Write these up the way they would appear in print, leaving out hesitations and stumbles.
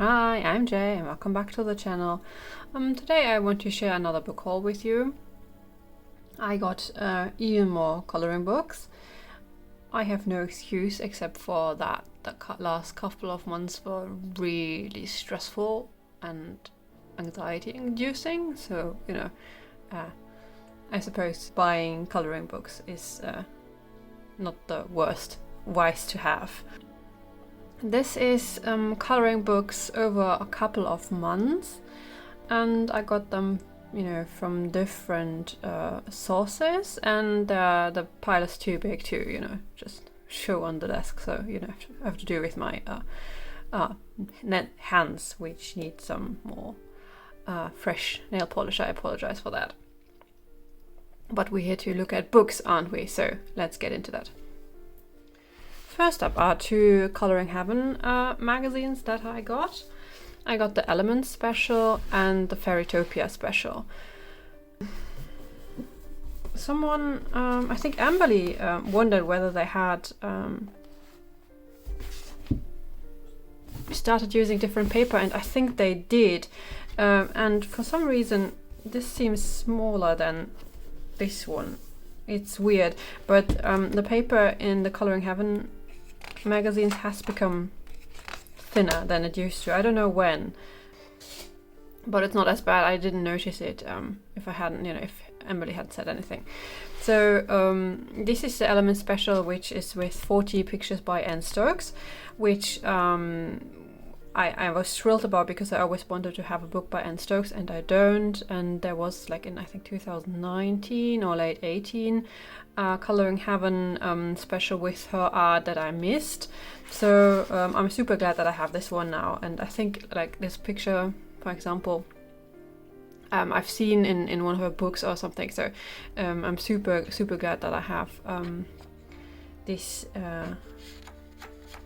Hi, I'm Jay and welcome back to the channel. Today I want to share another book haul with you. I got even more coloring books. I have no excuse except for that the last couple of months were really stressful and anxiety inducing, so I suppose buying coloring books is not the worst vice to have. This is coloring books over a couple of months, and I got them, from different sources, and the pile is too big to, just show on the desk. So I have to do with my hands, which need some more fresh nail polish. I apologize for that. But we're here to look at books, aren't we? So let's get into that. First up are two Coloring Heaven magazines that I got. I got the Elements special and the Fairytopia special. Someone, I think Amberly, wondered whether they had started using different paper, and I think they did. And for some reason, this seems smaller than this one. It's weird, but the paper in the Coloring Heaven magazines has become thinner than it used to. I don't know when, but it's not as bad. I didn't notice it if I hadn't, if Emily had said anything. So this is the Element Special, which is with 40 pictures by Anne Stokes, which I was thrilled about because I always wanted to have a book by Anne Stokes and I don't. And there was like in I think 2019 or late 18 Coloring Heaven special with her art that I missed. So I'm super glad that I have this one now. And I think like this picture, for example, I've seen in one of her books or something. So I'm super glad that I have this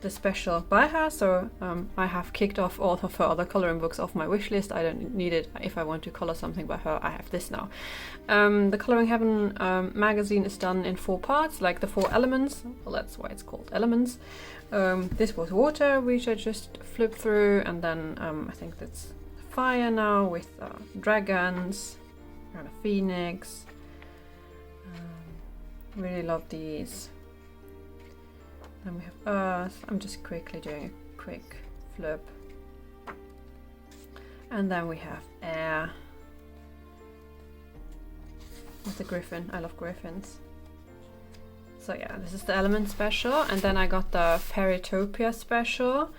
the special by her. So I have kicked off all of her other coloring books off my wish list. I don't need it if I want to color something by her. I have this now. The Coloring Heaven magazine is done in 4 parts, like the 4 elements. Well, that's why it's called Elements. This was water, which I just flipped through, and then I think that's fire now with dragons and a phoenix. Really love these. Then we have Earth. I'm just quickly doing a quick flip. And then we have Air. With the griffin. I love griffins. So yeah, this is the Element special. And then I got the Fairytopia special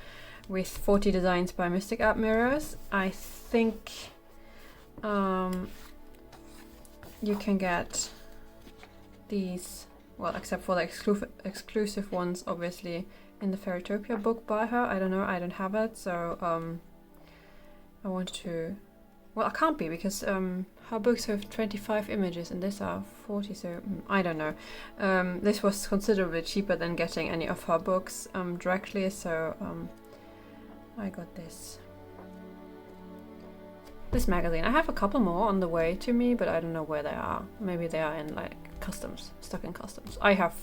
with 40 designs by Mystic Art Mirrors. I think you can get these, well, except for the exclusive ones, obviously, in the Fairytopia book by her. I don't know, I don't have it, so I wanted to... Well, I can't be, because her books have 25 images and these are 40, so I don't know. This was considerably cheaper than getting any of her books directly, so I got this magazine. I have a couple more on the way to me, but I don't know where they are. Maybe they are in like customs, stuck in customs. I have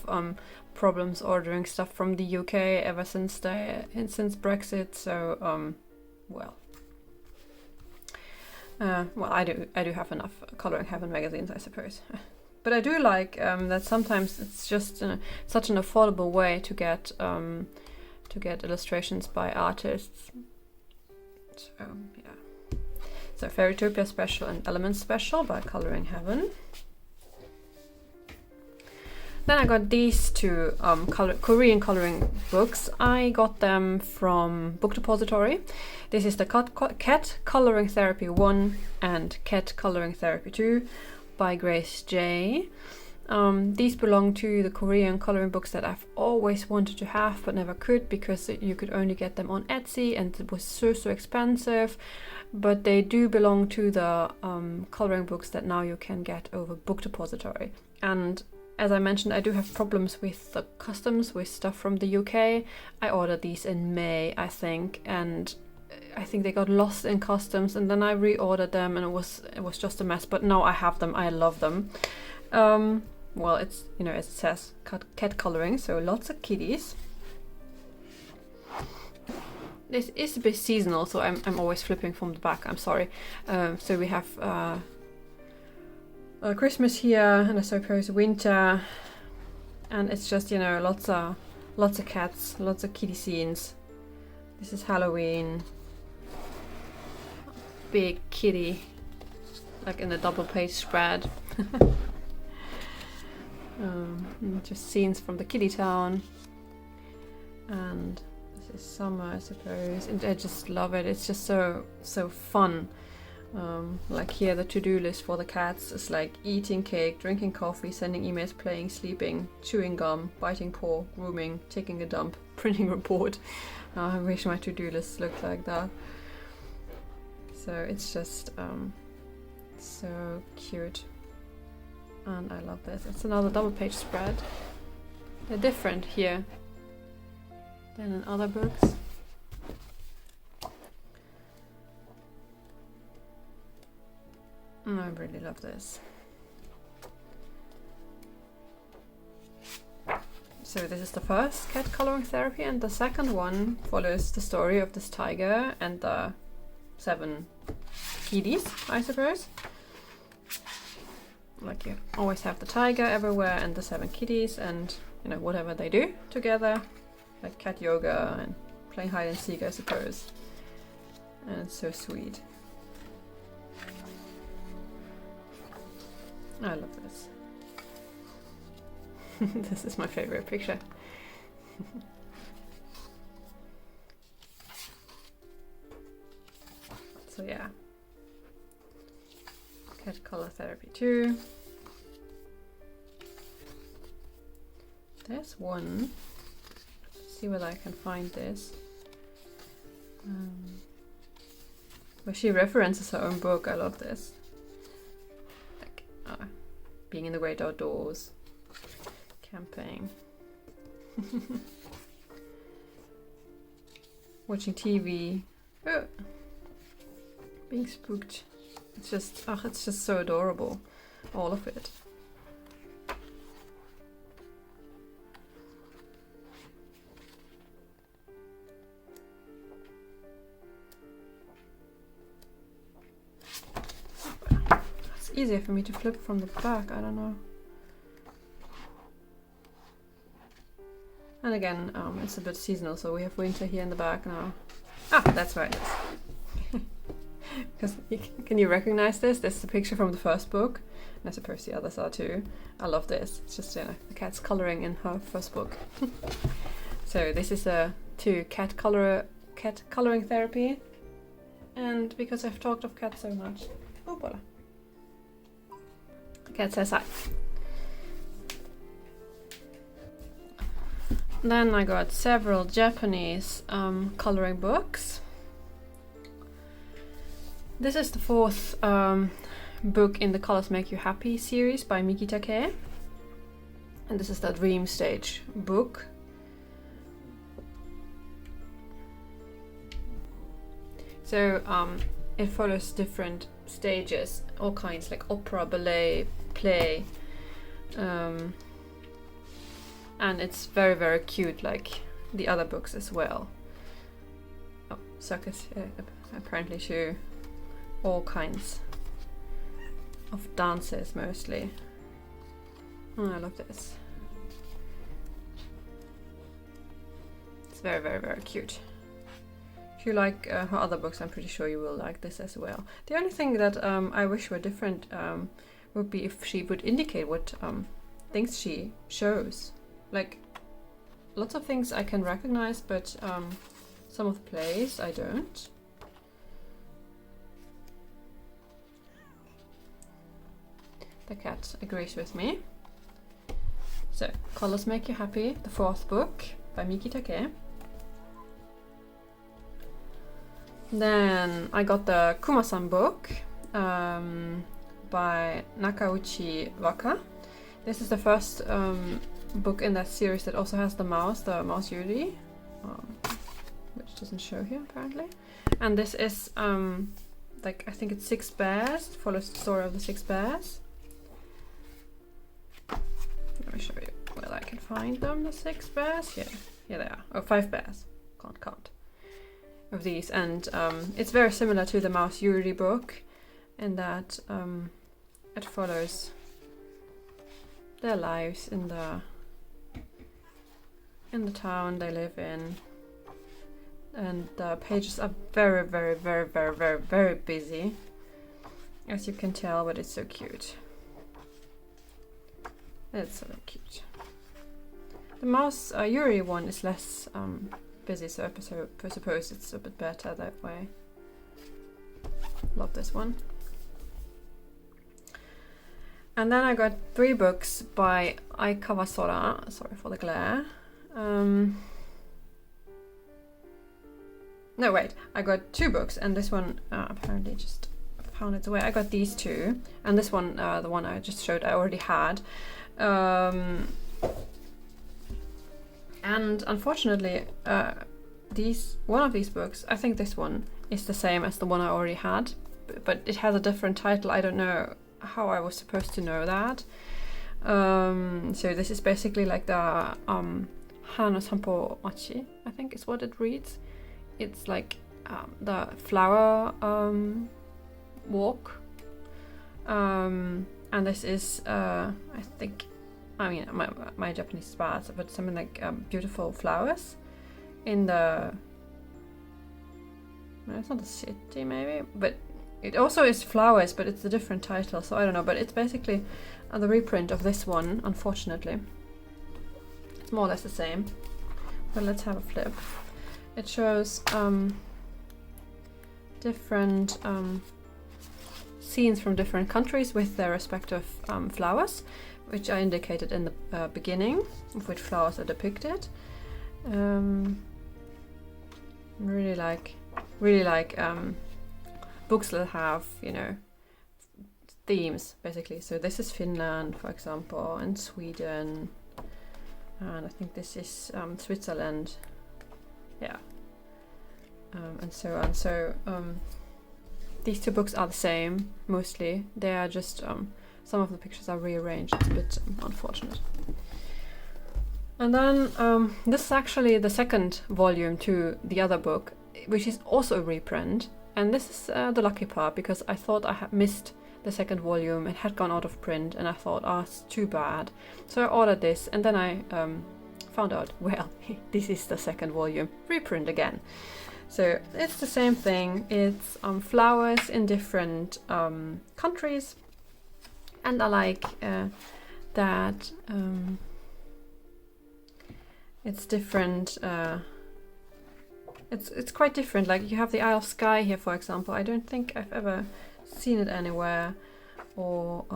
problems ordering stuff from the UK ever since Brexit, so well, I do have enough Coloring Heaven magazines, I suppose. But I do like that sometimes it's just such an affordable way to get illustrations by artists. So yeah. So Fairytopia special and Elements special by Coloring Heaven. Then I got these two Korean coloring books. I got them from Book Depository. This is the Cat Coloring Therapy 1 and Cat Coloring Therapy 2 by Grace J. These belong to the Korean coloring books that I've always wanted to have but never could, because you could only get them on Etsy and it was so expensive. But they do belong to the coloring books that now you can get over Book Depository. And as I mentioned, I do have problems with the customs, with stuff from the UK. I ordered these in May, I think, and I think they got lost in customs, and then I reordered them and it was just a mess. But now I have them. I love them. Well, it's, as it says, cat coloring, so lots of kitties. this is a bit seasonal, so I'm always flipping from the back. I'm sorry. So we have Christmas here, and I suppose winter, and it's just, you know, lots of cats, lots of kitty scenes. This is Halloween. Big kitty, like in a double page spread. Just scenes from the kitty town, and this is summer, I suppose, and I just love it. It's just so fun. Like here, the to-do list for the cats is like eating cake, drinking coffee, sending emails, playing, sleeping, chewing gum, biting paw, grooming, taking a dump, printing report. I wish my to-do list looked like that. So it's just so cute, and I love this. It's another double page spread. They're different here than in other books. I really love this. So this is the first cat coloring therapy, and the second one follows the story of this tiger and the 7 kitties, I suppose. Like you always have the tiger everywhere and the 7 kitties, and you know, whatever they do together, like cat yoga and playing hide and seek, I suppose. And it's so sweet. I love this. This is my favorite picture. So yeah, cat color therapy 2. There's one. Let's see whether I can find this. Where she references her own book. I love this. Like being in the great outdoors, camping, watching TV. Oh. Being spooked. It's just so adorable, all of it. It's easier for me to flip from the back, I don't know. And again, it's a bit seasonal, so we have winter here in the back now. Ah, that's right. Because can you recognize this? This is a picture from the first book, and I suppose the others are too. I love this. It's just, you know, the cat's coloring in her first book. So this is a cat coloring therapy, and because I've talked of cats so much, oh voila, the cat says hi. Then I got several Japanese coloring books. This is the 4th book in the Colors Make You Happy series by Miki Take. And this is the Dream Stage book. So it follows different stages, all kinds, like opera, ballet, play. And it's very, very cute, like the other books as well. Oh, circus, apparently shoe. All kinds of dances, mostly. Oh, I love this. It's very, very, very cute. If you like her other books, I'm pretty sure you will like this as well. The only thing that I wish were different would be if she would indicate what things she shows. Like, lots of things I can recognize, but some of the plays I don't. The cat agrees with me. So, Colors Make You Happy, the 4th book by Miki Take. Then I got the Kuma-san book by Nakauchi Waka. This is the first book in that series that also has the mouse Yuri, which doesn't show here apparently. And this is like, I think it's 6 bears. It follows the story of the 6 bears. Let me show you whether I can find them, the 6 bears. Yeah, here they are. Oh, 5 bears. Can't count. of these, and it's very similar to the Mouse Yuri book in that it follows their lives in the town they live in, and the pages are very, very, very, very, very, very busy, as you can tell, but it's so cute. It's so cute. The Mouse Yuri one is less busy, so I suppose it's a bit better that way. Love this one. And then I got 3 books by Aikawa Sora. Sorry for the glare. No, wait. I got 2 books, and this one apparently just found its way. I got these 2, and this one, the one I just showed, I already had. And unfortunately, one of these books, I think this one is the same as the one I already had, but it has a different title. I don't know how I was supposed to know that. So this is basically like the Hana Sampo Machi, I think is what it reads. It's like the flower walk. And this is, I think, I mean, my Japanese is bad, but something like beautiful flowers in the, no, it's not a city maybe, but it also is flowers, but it's a different title, so I don't know, but it's basically the reprint of this one, unfortunately. It's more or less the same, but let's have a flip. It shows different scenes from different countries with their respective flowers, which are indicated in the beginning, of which flowers are depicted. Really like books that have, you know, themes basically. So this is Finland, for example, and Sweden, and I think this is Switzerland. Yeah, and so on. So these 2 books are the same mostly. They are just some of the pictures are rearranged. It's a bit unfortunate. And then this is actually the second volume to the other book, which is also a reprint. And this is the lucky part, because I thought I had missed the second volume. It had gone out of print, and I thought, oh, it's too bad. So I ordered this, and then I found out, well, this is the second volume, reprint again. So it's the same thing. It's flowers in different countries, and I like that it's different. It's quite different. Like you have the Isle of Skye here, for example. I don't think I've ever seen it anywhere, or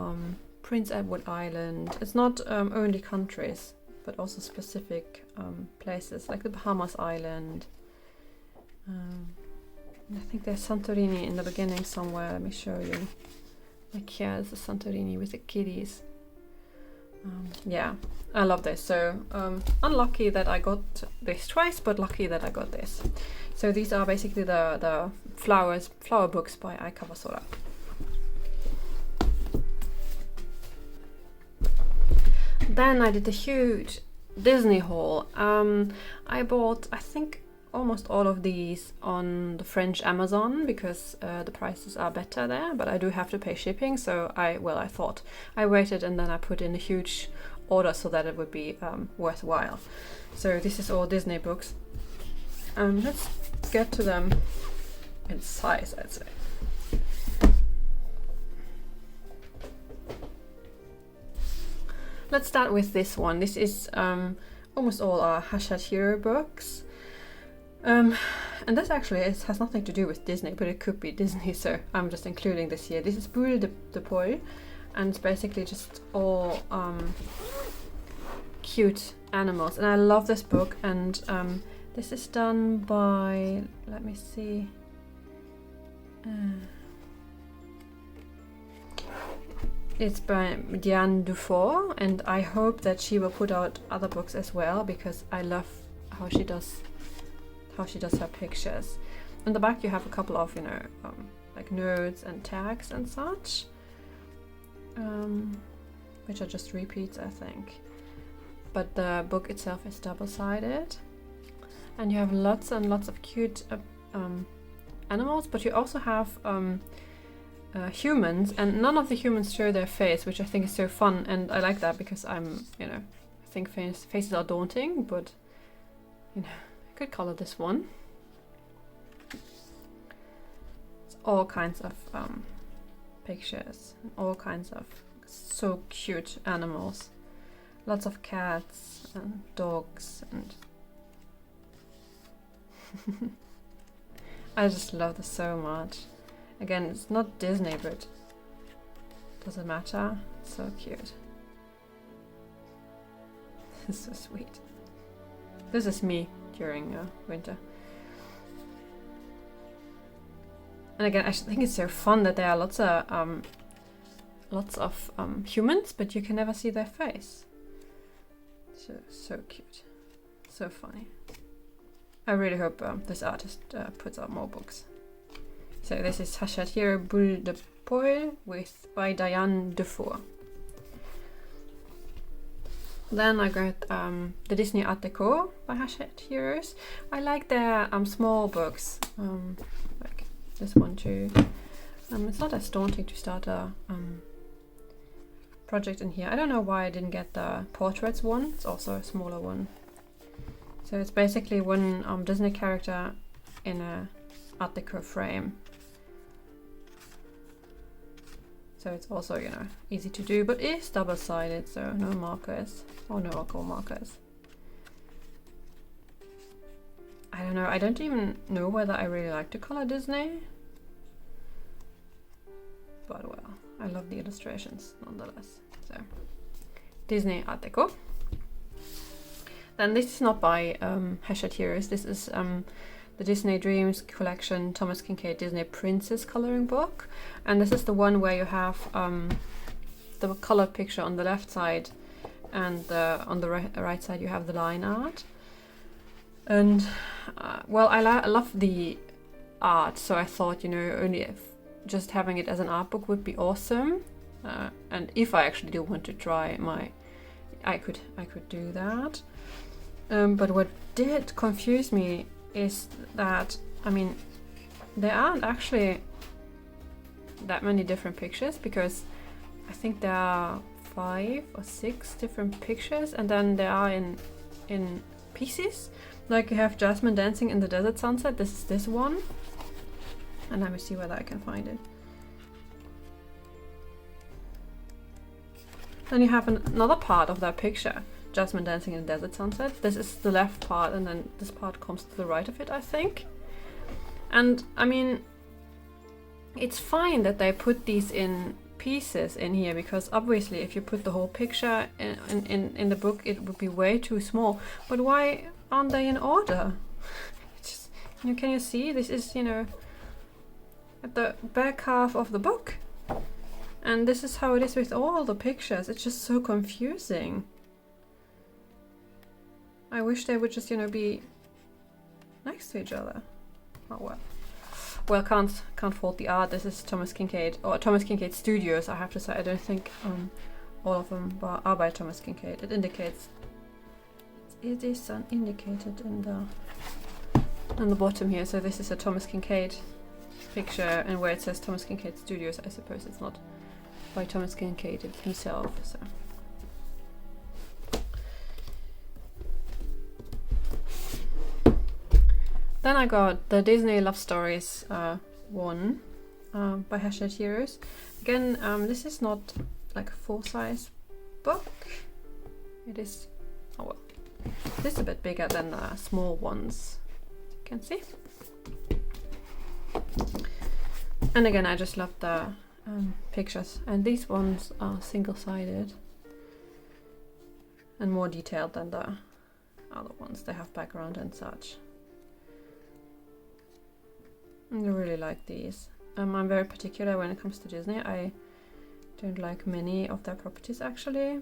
Prince Edward Island. It's not only countries, but also specific places, like the Bahamas Island. I think there's Santorini in the beginning somewhere. Let me show you. Like here is the Santorini with the kitties. Yeah, I love this. So unlucky that I got this twice, but lucky that I got this. So these are basically the flower books by Aikawa Sora. Then I did a huge Disney haul. I bought, I think, almost all of these on the French Amazon, because the prices are better there, but I do have to pay shipping, so I thought I waited, and then I put in a huge order so that it would be worthwhile. So this is all Disney books. Let's get to them in size, I'd say. Let's start with this one. This is almost all our Hachette books. And this actually has nothing to do with Disney, but it could be Disney, so I'm just including this here. This is Boule de Poil, and it's basically just all cute animals. And I love this book, and this is done by, let me see, it's by Diane Dufour, and I hope that she will put out other books as well, because I love how she does her pictures. In the back you have a couple of, like notes and tags and such, which are just repeats, I think. But the book itself is double-sided, and you have lots and lots of cute animals, but you also have humans, and none of the humans show their face, which I think is so fun, and I like that because I'm, you know, I think faces are daunting, but you know, I could color this one. It's all kinds of pictures, all kinds of so cute animals, lots of cats and dogs, and I just love this so much. Again, it's not Disney, but doesn't matter. It's so cute. It's so sweet. This is me during winter. And again, I think it's so fun that there are lots of humans, but you can never see their face. So cute, so funny. I really hope this artist puts out more books. So this is Hachette Hero Boule de Poil by Diane Dufour. Then I got the Disney Attico by Hachette Heroes. I like their small books, like this one too. It's not as daunting to start a project in here. I don't know why I didn't get the portraits one. It's also a smaller one. So it's basically one Disney character in a Attico frame. So it's also, you know, easy to do, but it's double-sided, so no markers, or no alcohol markers. I don't know, I don't even know whether I really like to color Disney. But well, I love the illustrations nonetheless. So, Disney Attico. Then this is not by Hachette Heroes, this is the Disney Dreams Collection Thomas Kincaid Disney Princess coloring book, and this is the one where you have the colored picture on the left side, and on the right side you have the line art. And well, I love the art, so I thought, you know, only if just having it as an art book would be awesome. And if I actually do want to try I could do that. But what did confuse me is that, I mean, there aren't actually that many different pictures, because I think there are 5 or 6 different pictures, and then they are in pieces. Like you have Jasmine dancing in the desert sunset, this is this one. And let me see whether I can find it. Then you have another part of that picture, Jasmine dancing in the desert sunset. This is the left part, and then this part comes to the right of it, I think. And I mean, it's fine that they put these in pieces in here, because obviously if you put the whole picture in the book, it would be way too small. But why aren't they in order? Just, you know, can you see? This is, you know, at the back half of the book. And this is how it is with all the pictures. It's just so confusing. I wish they would just, you know, be next to each other. Oh well. Well, can't fault the art. This is Thomas Kincaid, or Thomas Kincaid Studios, I have to say. I don't think all of them are by Thomas Kincaid. It indicates, it is indicated in the bottom here. So this is a Thomas Kincaid picture, and where it says Thomas Kincaid Studios, I suppose it's not by Thomas Kincaid himself. So. Then I got the Disney Love Stories one by Hachette Heroes. Again, this is not like a full-size book. It is, oh well, this is a bit bigger than the small ones, as you can see. And again, I just love the pictures, and these ones are single-sided and more detailed than the other ones. They have background and such. I really like these. I'm very particular when it comes to Disney. I don't like many of their properties actually,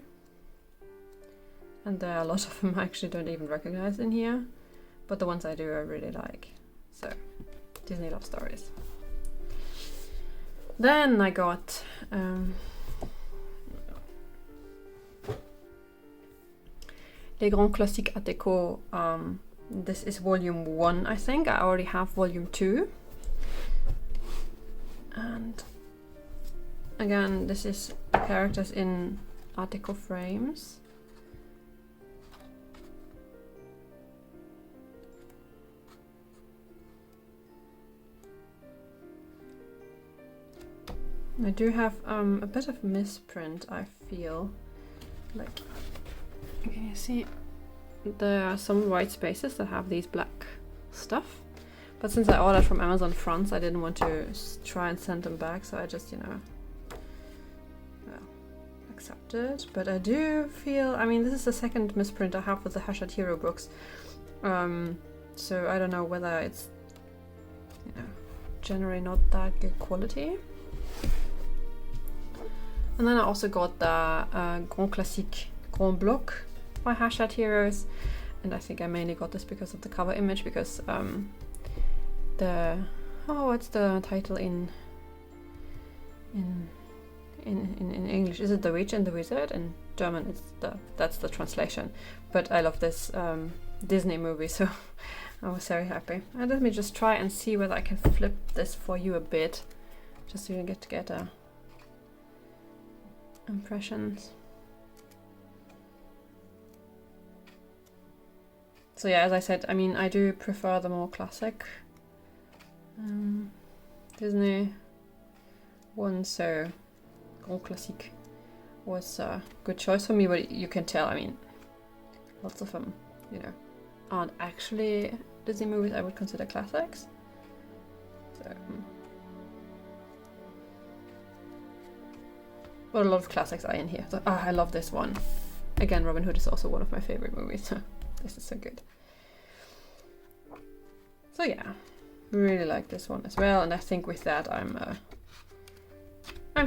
and there are a lot of them I actually don't even recognize in here, but the ones I do I really like. So, Disney Love Stories. Then I got Legrand Classique Attico This is volume 1, I think. I already have volume 2. And again, this is the characters in Attico frames. I do have a bit of misprint, I feel. Like, can you see? There are some white spaces that have these black stuff. But since I ordered from Amazon France, I didn't want to try and send them back, so I just, you know, well, accepted. But I do feel, I mean, this is the second misprint I have with the Hero books. So I don't know whether it's, you know, generally not that good quality. And then I also got the Grand Classique Cornblock by Heroes, and I think I mainly got this because of the cover image, because what's the title in English? Is it The Witch and the Wizard? In German, that's the translation. But I love this Disney movie, so I was very happy. And let me just try and see whether I can flip this for you a bit, just so you get a impressions. So yeah, as I said, I mean, I do prefer the more classic Disney one, so Grand Classique was a good choice for me, but you can tell, I mean, lots of them, you know, aren't actually Disney movies I would consider classics. So, but a lot of classics are in here. So, I love this one. Again, Robin Hood is also one of my favorite movies, so this is so good. So yeah, really like this one as well, and I think with that I'm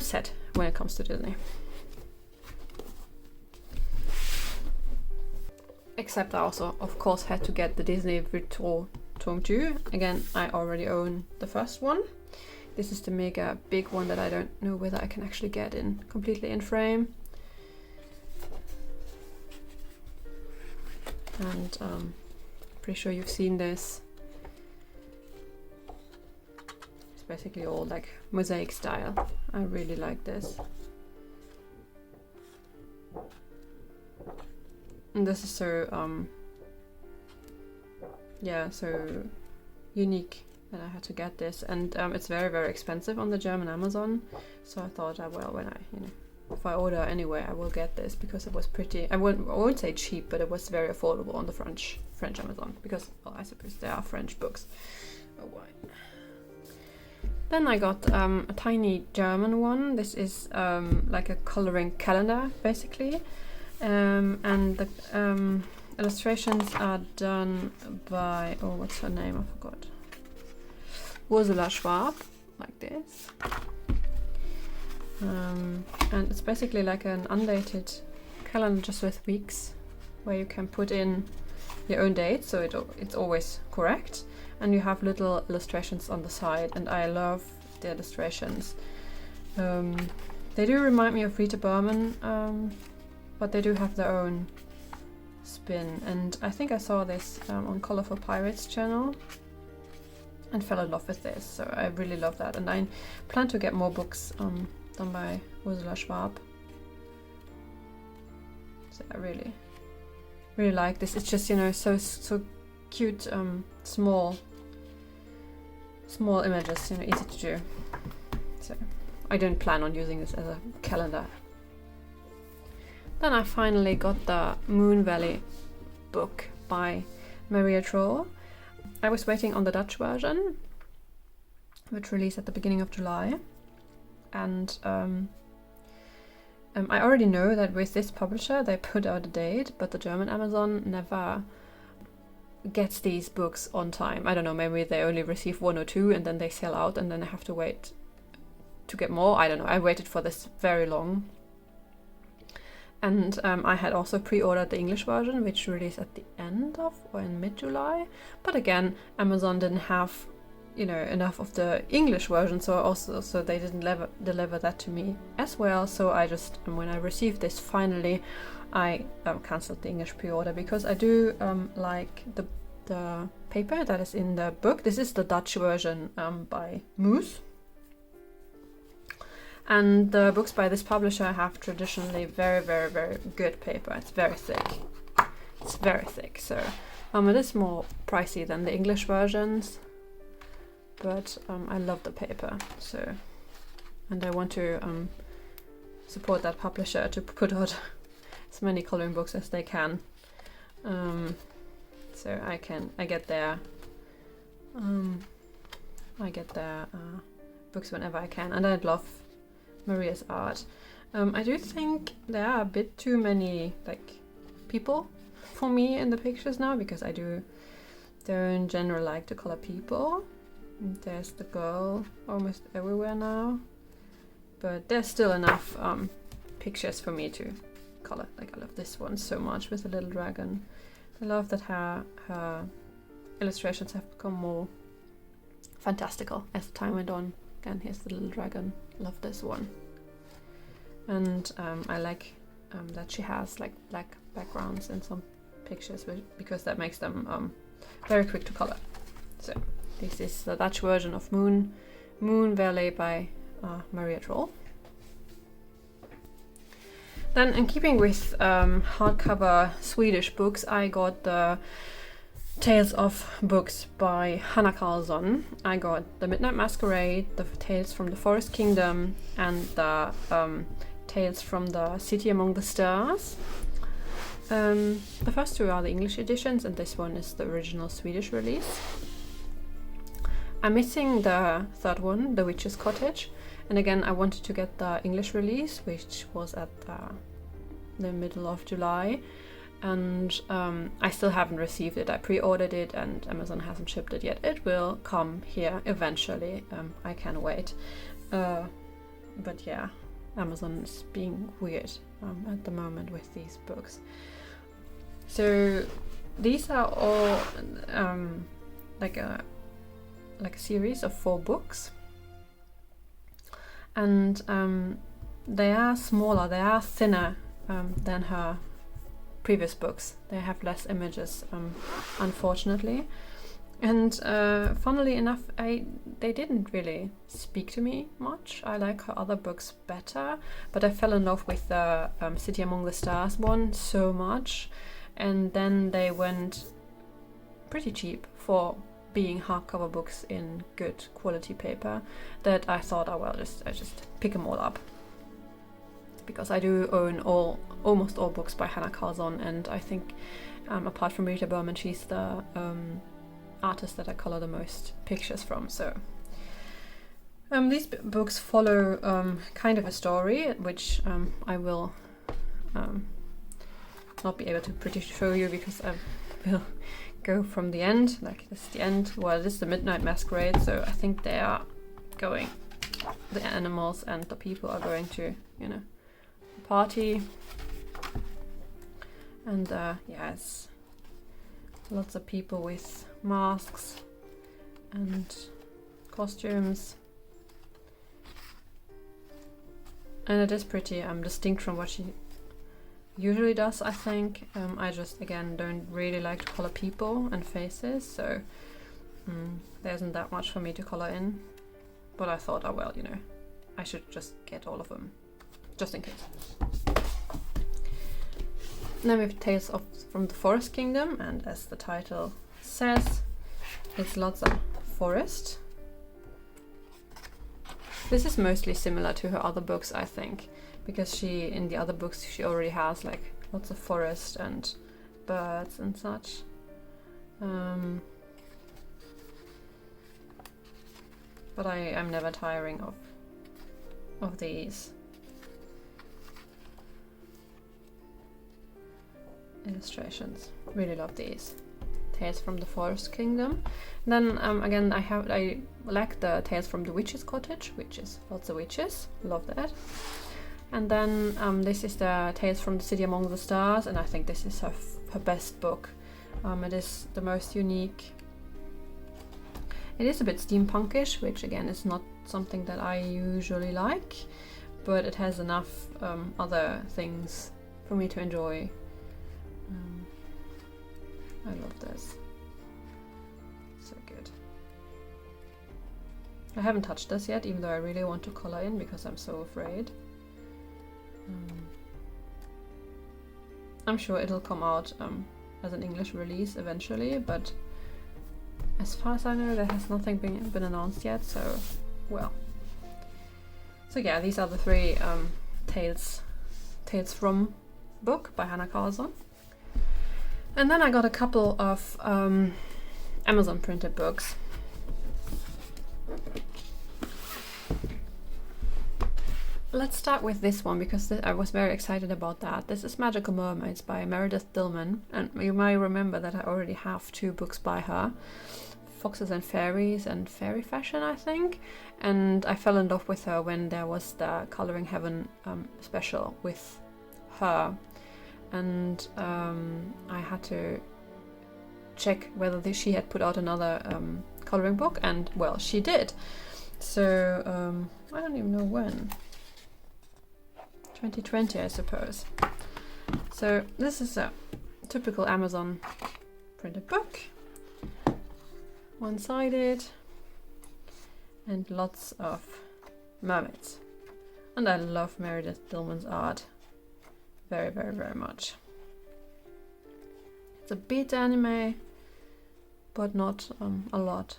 set when it comes to Disney. Except I also, of course, had to get the Disney Retro Tome 2. Again, I already own the first one. This is the mega big one that I don't know whether I can actually get in completely in frame. And pretty sure you've seen this. It's basically all like mosaic style. I really like this. And this is so yeah, so unique that I had to get this, and it's very, very expensive on the German Amazon. So I thought, well, when if I order anyway, I will get this because it was pretty. I won't say cheap, but it was very affordable on the French Amazon, because, well, I suppose there are French books. Oh, why? Then I got a tiny German one. This is like a coloring calendar, basically, and the illustrations are done by, oh, what's her name? I forgot. Ursula Schwab, like this. And it's basically like an undated calendar just with weeks, where you can put in your own date, so it's always correct, and you have little illustrations on the side, and I love the illustrations. They do remind me of Rita Berman, but they do have their own spin, and I think I saw this on Colorful Pirates channel and fell in love with this, so I really love that, and I plan to get more books done by Ursula Schwab. So I really like this. It's just, you know, so cute, small images, you know, easy to do. So I don't plan on using this as a calendar. Then I finally got the Moon Valley book by Maria Troll. I was waiting on the Dutch version, which released at the beginning of July. And I already know that with this publisher they put out a date, but the German Amazon never gets these books on time. I don't know, maybe they only receive 1 or 2 and then they sell out, and then I have to wait to get more. I don't know, I waited for this very long. And I had also pre-ordered the English version, which released at the end of or in mid-July. But again, Amazon didn't have, you know, enough of the English version, so they didn't deliver that to me as well. So I just, when I received this finally, I cancelled the English pre-order, because I do like the the paper that is in the book. This is the Dutch version by Moose. And the books by this publisher have traditionally very, very, very good paper. It's very thick. It's very thick, so it is more pricey than the English versions, but I love the paper. So, and I want to support that publisher to put out as many coloring books as they can. So I get their books whenever I can, and I love Maria's art. I do think there are a bit too many like people for me in the pictures now, because I don't in general like to color people. There's the girl almost everywhere now, but there's still enough pictures for me to color. Like I love this one so much with the little dragon. I love that her illustrations have become more fantastical as time went on. Again, here's the little dragon. Love this one. And I like that she has like black backgrounds in some pictures, because that makes them very quick to color. So this is the Dutch version of Moon Valley by Maria Troll. Then, in keeping with hardcover Swedish books, I got the Tales of books by Hanna Karlzon. I got The Midnight Masquerade, the Tales from the Forest Kingdom, and the Tales from the City Among the Stars. The first two are the English editions, and this one is the original Swedish release. I'm missing the third one, The Witch's Cottage, and again I wanted to get the English release, which was at the middle of July, and I still haven't received it. I pre-ordered it and Amazon hasn't shipped it yet. It will come here eventually. I can't wait. But yeah, Amazon is being weird at the moment with these books. So these are all like a series of 4 books, and they are smaller, they are thinner than her previous books. They have less images, unfortunately. And funnily enough, they didn't really speak to me much. I like her other books better, but I fell in love with the City Among the Stars one so much, and then they went pretty cheap for being hardcover books in good quality paper, that I thought, I just pick them all up, because I do own almost all books by Hanna Karlzon, and I think apart from Rita Berman, she's the artist that I color the most pictures from. So these books follow kind of a story, which I will not be able to show you, because I will go from the end. Like, this is the end. Well, this is the Midnight Masquerade, so I think they are going, the animals and the people are going to, party. And yeah, it's lots of people with masks and costumes, and it is pretty distinct from what she usually does, I think. I just, again, don't really like to color people and faces, so there isn't that much for me to color in, but I thought, I should just get all of them just in case. Then we have Tales from the Forest Kingdom, and as the title says, it's lots of forest. This is mostly similar to her other books, I think, because in the other books she already has like lots of forest and birds and such. But I'm never tiring of these illustrations. Really love these Tales from the Forest Kingdom. Then again, I like the Tales from the Witch's Cottage, which is lots of witches. Love that. And then this is the Tales from the City Among the Stars, and I think this is her best book. It is the most unique. It is a bit steampunkish, which again is not something that I usually like, but it has enough other things for me to enjoy. I love this. So good. I haven't touched this yet, even though I really want to color in because I'm so afraid. I'm sure it'll come out as an English release eventually, but as far as I know, there has nothing been announced yet, so, well. So yeah, these are the three Tales from book by Hanna Karlzon. And then I got a couple of Amazon printed books. Let's start with this one because I was very excited about that. This is Magical Mermaids by Meredith Dillman, and you might remember that I already have 2 books by her, Foxes and Fairies and Fairy Fashion, I think, and I fell in love with her when there was the Coloring Heaven special with her, and I had to check whether she had put out another coloring book, and well, she did. So I don't even know when. 2020, I suppose. So this is a typical Amazon printed book, one-sided, and lots of mermaids. And I love Meredith Dillman's art very, very, very much. It's a bit anime, but not a lot.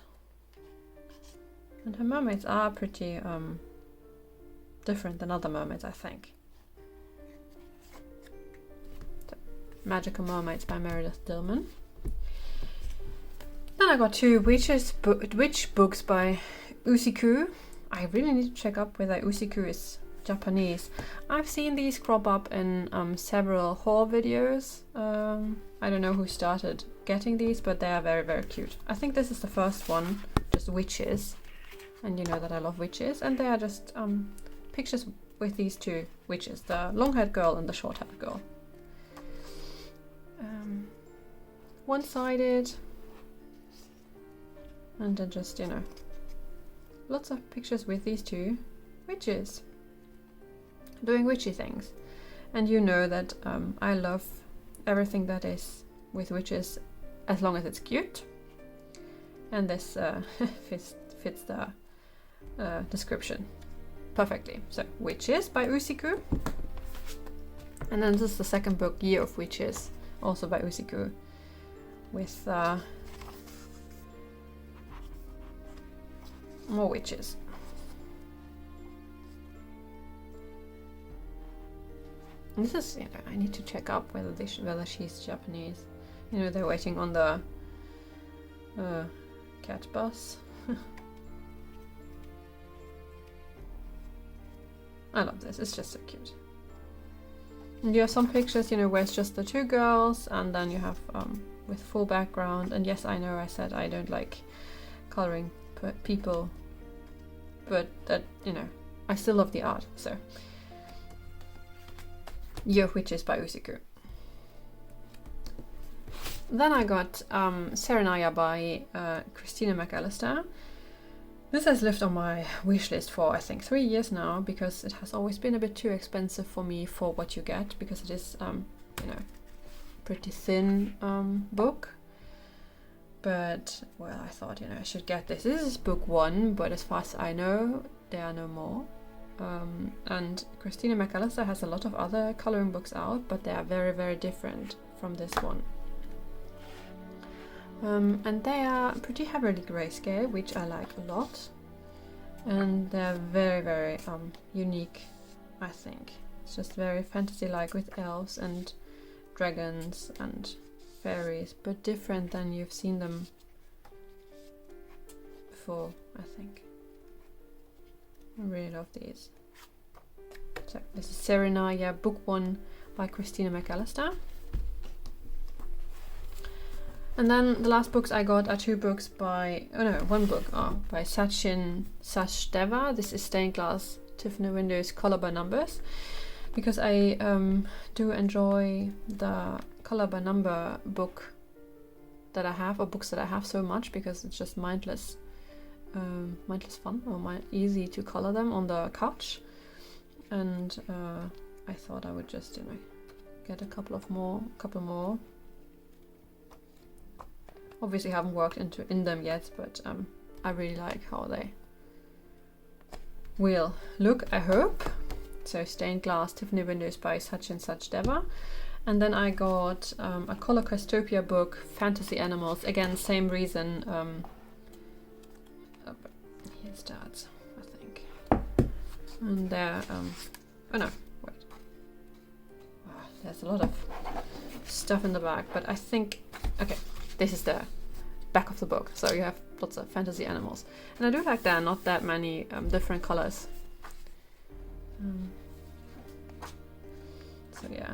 And her mermaids are pretty different than other mermaids, I think. Magical Mermaids by Meredith Dillman. Then I got 2 witch books by Usiku. I really need to check up whether Usiku is Japanese. I've seen these crop up in several haul videos. I don't know who started getting these, but they are very, very cute. I think this is the first one, just witches. And you know that I love witches. And they are just pictures with these 2 witches, the long-haired girl and the short-haired girl. One-sided, and then just, you know, lots of pictures with these 2 witches doing witchy things. And you know that I love everything that is with witches as long as it's cute, and this fits the description perfectly. So Witches by Usiku, and then this is the second book, Year of Witches, also by Usiku, with more witches. And this is, you know, I need to check up whether she's Japanese. You know, they're waiting on the cat bus. I love this, it's just so cute. And you have some pictures, you know, where it's just the 2 girls, and then you have with full background. And yes, I know I said I don't like coloring people, but that, you know, I still love the art. So Year of Witches by Usiku. Then I got Serenaya by Christina McAllister. This has lived on my wish list for, I think, 3 years now, because it has always been a bit too expensive for me for what you get, because it is, you know, pretty thin book. But, well, I thought, you know, I should get this. This is book 1, but as far as I know, there are no more. And Christina McAllister has a lot of other coloring books out, but they are very, very different from this one. And they are pretty heavily grayscale, which I like a lot. And they're very, very unique, I think. It's just very fantasy-like with elves and dragons and fairies, but different than you've seen them before, I think. I really love these. So this is Serenaya, book 1 by Christina McAllister. And then the last books I got are 2 books by, one book by Sachin Sachdeva. This is Stained Glass Tiffany Windows Color by Numbers, because I do enjoy the color by number book that I have, or books that I have, so much, because it's just mindless fun, or easy to color them on the couch. And I thought I would just, you know, get a couple more. Obviously haven't worked in them yet, but I really like how they will look, I hope. So stained glass Tiffany windows by such and such Deva. And then I got a Color Questopia book, Fantasy Animals. Again, same reason. Here it starts, I think. And there, oh no, wait. Oh, there's a lot of stuff in the back, but I think, okay, this is the back of the book. So you have lots of fantasy animals. And I do like there are not that many different colors. So yeah.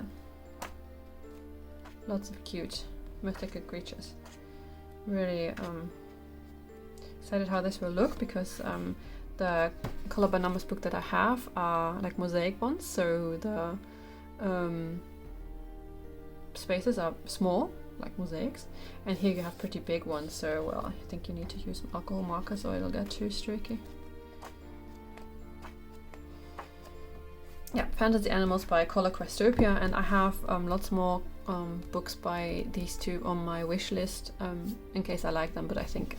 Lots of cute mythical creatures. Really excited how this will look, because the color by numbers book that I have are like mosaic ones, so the spaces are small, like mosaics, and here you have pretty big ones, so well, I think you need to use some alcohol markers or it'll get too streaky. Yeah, Fantasy Animals by Color Questopia, and I have lots more books by these two on my wish list in case I like them, but I think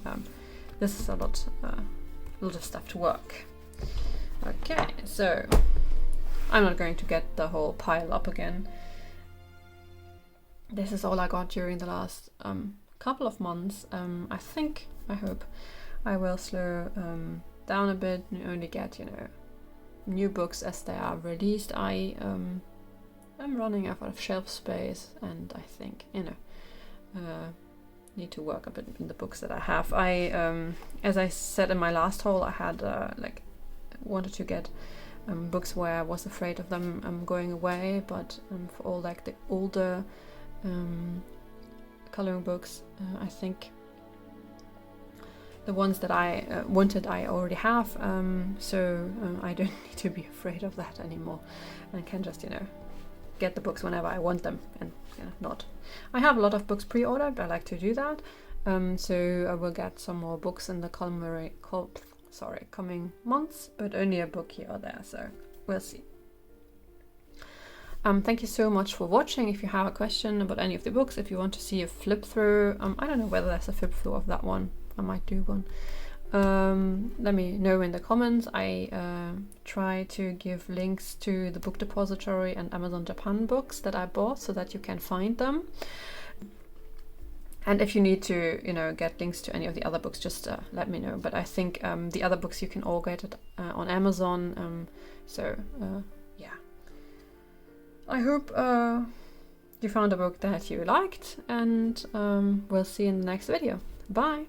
this is a lot of stuff to work. Okay, so I'm not going to get the whole pile up again. This is all I got during the last couple of months. I hope I will slow down a bit and only get, new books as they are released. I'm running out of shelf space, and I think need to work a bit in the books that I have. As I said in my last haul, I had wanted to get books where I was afraid of them going away, but for all like the older coloring books, I think the ones that I wanted I already have, so I don't need to be afraid of that anymore, and I can just get the books whenever I want them, and not. I have a lot of books pre-ordered. I like to do that, so I will get some more books in the coming months, but only a book here or there, so we'll see. Thank you so much for watching. If you have a question about any of the books, if you want to see a flip through, I don't know whether there's a flip through of that one. I might do one. Let me know in the comments. I try to give links to the book depository and Amazon Japan books that I bought so that you can find them. And if you need to, get links to any of the other books, just let me know. But I think the other books you can all get it on Amazon. Yeah. I hope you found a book that you liked, and we'll see you in the next video. Bye!